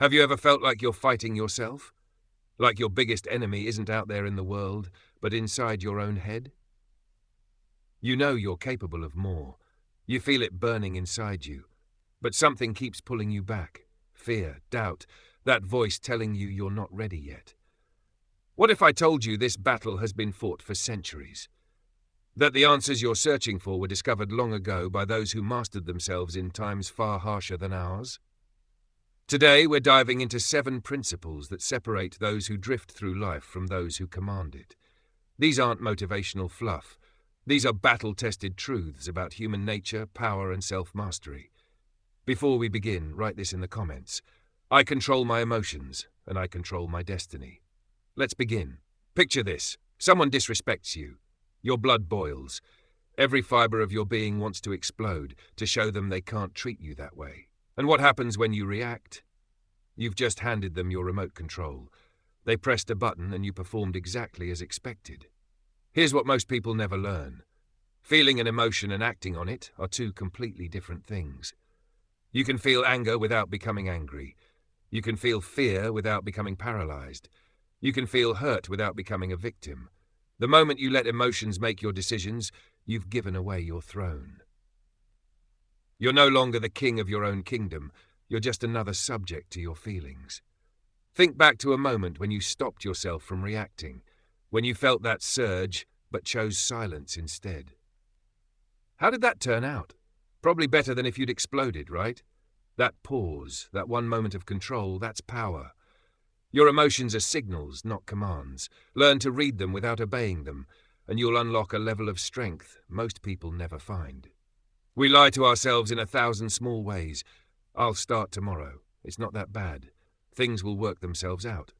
Have you ever felt like you're fighting yourself? Like your biggest enemy isn't out there in the world, but inside your own head? You know you're capable of more. You feel it burning inside you. But something keeps pulling you back. Fear, doubt, that voice telling you you're not ready yet. What if I told you this battle has been fought for centuries? That the answers you're searching for were discovered long ago by those who mastered themselves in times far harsher than ours? Today we're diving into 7 principles that separate those who drift through life from those who command it. These aren't motivational fluff. These are battle-tested truths about human nature, power, and self-mastery. Before we begin, write this in the comments. I control my emotions, and I control my destiny. Let's begin. Picture this. Someone disrespects you. Your blood boils. Every fiber of your being wants to explode to show them they can't treat you that way. And what happens when you react? You've just handed them your remote control. They pressed a button and you performed exactly as expected. Here's what most people never learn. Feeling an emotion and acting on it are 2 completely different things. You can feel anger without becoming angry. You can feel fear without becoming paralyzed. You can feel hurt without becoming a victim. The moment you let emotions make your decisions, you've given away your throne. You're no longer the king of your own kingdom. You're just another subject to your feelings. Think back to a moment when you stopped yourself from reacting, when you felt that surge but chose silence instead. How did that turn out? Probably better than if you'd exploded, right? That pause, that one moment of control, that's power. Your emotions are signals, not commands. Learn to read them without obeying them, and you'll unlock a level of strength most people never find. We lie to ourselves in 1,000 small ways. I'll start tomorrow. It's not that bad. Things will work themselves out.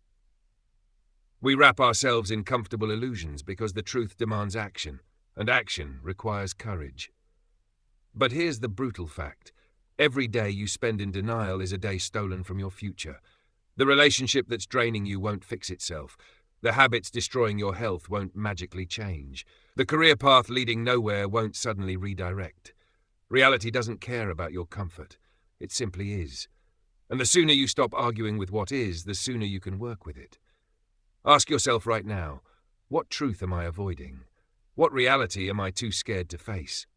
We wrap ourselves in comfortable illusions because the truth demands action, and action requires courage. But here's the brutal fact. Every day you spend in denial is a day stolen from your future. The relationship that's draining you won't fix itself. The habits destroying your health won't magically change. The career path leading nowhere won't suddenly redirect. Reality doesn't care about your comfort. It simply is. And the sooner you stop arguing with what is, the sooner you can work with it. Ask yourself right now, what truth am I avoiding? What reality am I too scared to face?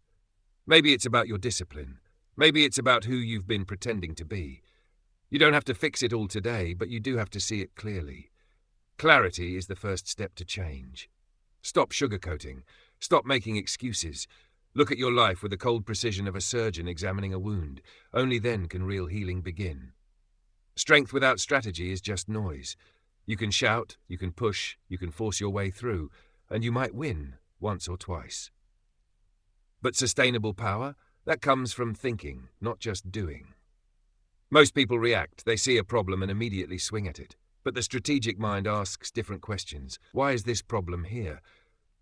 Maybe it's about your discipline. Maybe it's about who you've been pretending to be. You don't have to fix it all today, but you do have to see it clearly. Clarity is the first step to change. Stop sugarcoating. Stop making excuses. Look at your life with the cold precision of a surgeon examining a wound. Only then can real healing begin. Strength without strategy is just noise. You can shout, you can push, you can force your way through, and you might win once or twice. But sustainable power, that comes from thinking, not just doing. Most people react. They see a problem and immediately swing at it. But the strategic mind asks different questions. Why is this problem here?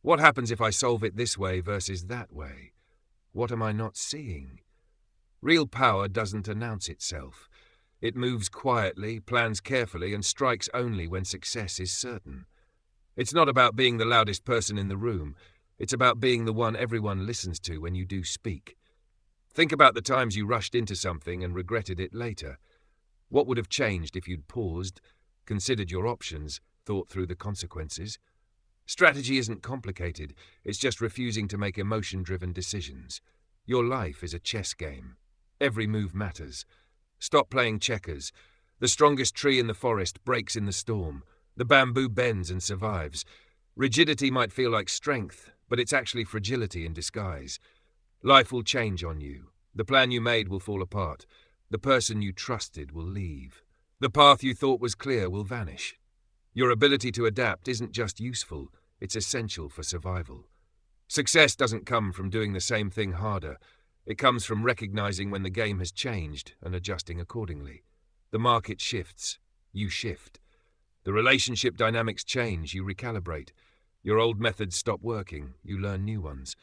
What happens if I solve it this way versus that way? What am I not seeing? Real power doesn't announce itself. It moves quietly, plans carefully, and strikes only when success is certain. It's not about being the loudest person in the room. It's about being the one everyone listens to when you do speak. Think about the times you rushed into something and regretted it later. What would have changed if you'd paused, considered your options, thought through the consequences? Strategy isn't complicated. It's just refusing to make emotion-driven decisions. Your life is a chess game. Every move matters. Stop playing checkers. The strongest tree in the forest breaks in the storm. The bamboo bends and survives. Rigidity might feel like strength, but it's actually fragility in disguise. Life will change on you. The plan you made will fall apart. The person you trusted will leave. The path you thought was clear will vanish. Your ability to adapt isn't just useful, it's essential for survival. Success doesn't come from doing the same thing harder. It comes from recognizing when the game has changed and adjusting accordingly. The market shifts, you shift. The relationship dynamics change, you recalibrate. Your old methods stop working, you learn new ones.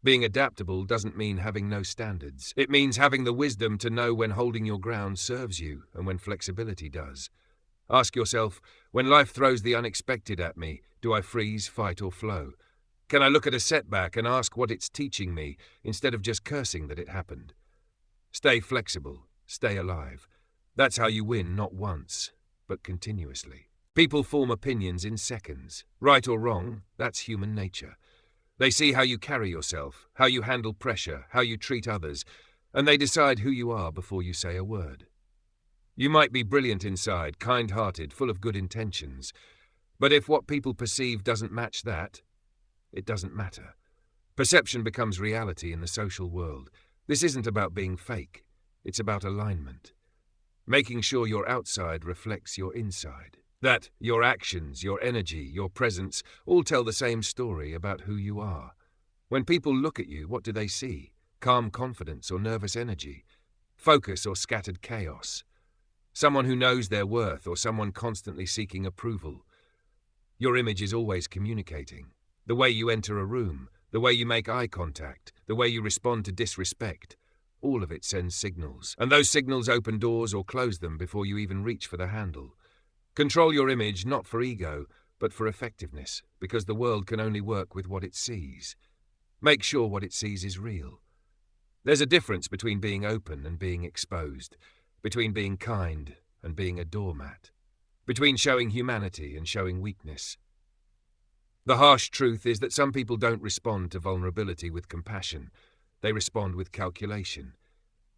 Being adaptable doesn't mean having no standards. It means having the wisdom to know when holding your ground serves you and when flexibility does. Ask yourself, when life throws the unexpected at me, do I freeze, fight, or flow? Can I look at a setback and ask what it's teaching me instead of just cursing that it happened? Stay flexible, stay alive. That's how you win, not once, but continuously. People form opinions in seconds. Right or wrong, that's human nature. They see how you carry yourself, how you handle pressure, how you treat others, and they decide who you are before you say a word. You might be brilliant inside, kind-hearted, full of good intentions, but if what people perceive doesn't match that, it doesn't matter. Perception becomes reality in the social world. This isn't about being fake. It's about alignment. Making sure your outside reflects your inside. That your actions, your energy, your presence all tell the same story about who you are. When people look at you, what do they see? Calm confidence or nervous energy? Focus or scattered chaos? Someone who knows their worth or someone constantly seeking approval? Your image is always communicating. The way you enter a room, the way you make eye contact, the way you respond to disrespect, all of it sends signals. And those signals open doors or close them before you even reach for the handle. Control your image not for ego, but for effectiveness, because the world can only work with what it sees. Make sure what it sees is real. There's a difference between being open and being exposed, between being kind and being a doormat, between showing humanity and showing weakness. The harsh truth is that some people don't respond to vulnerability with compassion. They respond with calculation.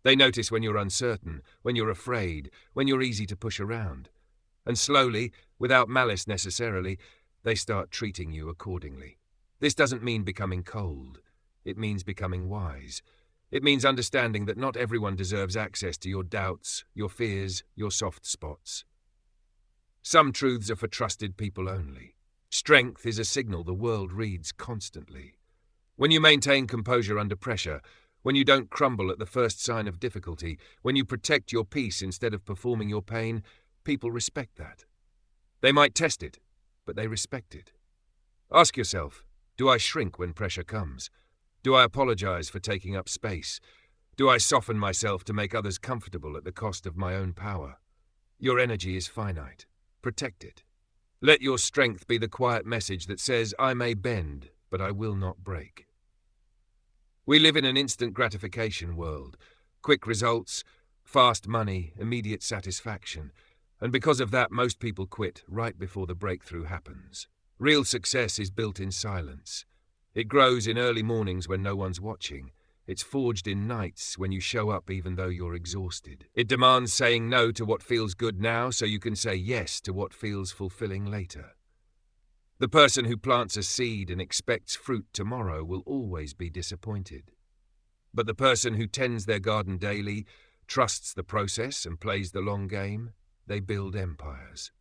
They notice when you're uncertain, when you're afraid, when you're easy to push around. And slowly, without malice necessarily, they start treating you accordingly. This doesn't mean becoming cold. It means becoming wise. It means understanding that not everyone deserves access to your doubts, your fears, your soft spots. Some truths are for trusted people only. Strength is a signal the world reads constantly. When you maintain composure under pressure, when you don't crumble at the first sign of difficulty, when you protect your peace instead of performing your pain, people respect that. They might test it, but they respect it. Ask yourself, do I shrink when pressure comes? Do I apologize for taking up space? Do I soften myself to make others comfortable at the cost of my own power? Your energy is finite. Protect it. Let your strength be the quiet message that says, I may bend, but I will not break. We live in an instant gratification world. Quick results, fast money, immediate satisfaction. And because of that, most people quit right before the breakthrough happens. Real success is built in silence. It grows in early mornings when no one's watching. It's forged in nights when you show up even though you're exhausted. It demands saying no to what feels good now so you can say yes to what feels fulfilling later. The person who plants a seed and expects fruit tomorrow will always be disappointed. But the person who tends their garden daily, trusts the process and plays the long game, they build empires.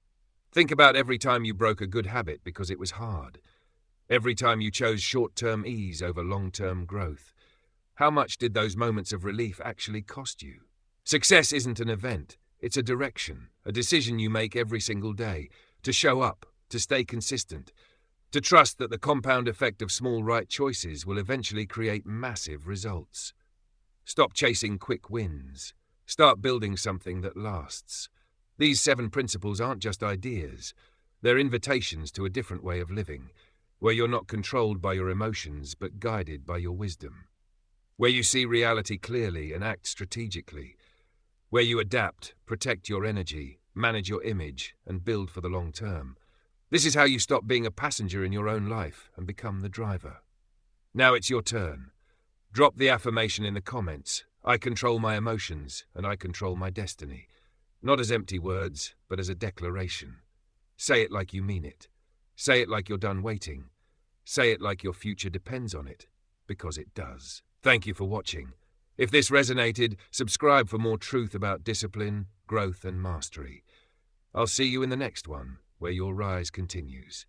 Think about every time you broke a good habit because it was hard. Every time you chose short-term ease over long-term growth. How much did those moments of relief actually cost you? Success isn't an event. It's a direction, a decision you make every single day. To show up, to stay consistent, to trust that the compound effect of small right choices will eventually create massive results. Stop chasing quick wins. Start building something that lasts. These 7 principles aren't just ideas. They're invitations to a different way of living, where you're not controlled by your emotions but guided by your wisdom. Where you see reality clearly and act strategically. Where you adapt, protect your energy, manage your image, and build for the long term. This is how you stop being a passenger in your own life and become the driver. Now it's your turn. Drop the affirmation in the comments. I control my emotions and I control my destiny. Not as empty words, but as a declaration. Say it like you mean it. Say it like you're done waiting. Say it like your future depends on it, because it does. Thank you for watching. If this resonated, subscribe for more truth about discipline, growth, and mastery. I'll see you in the next one, where your rise continues.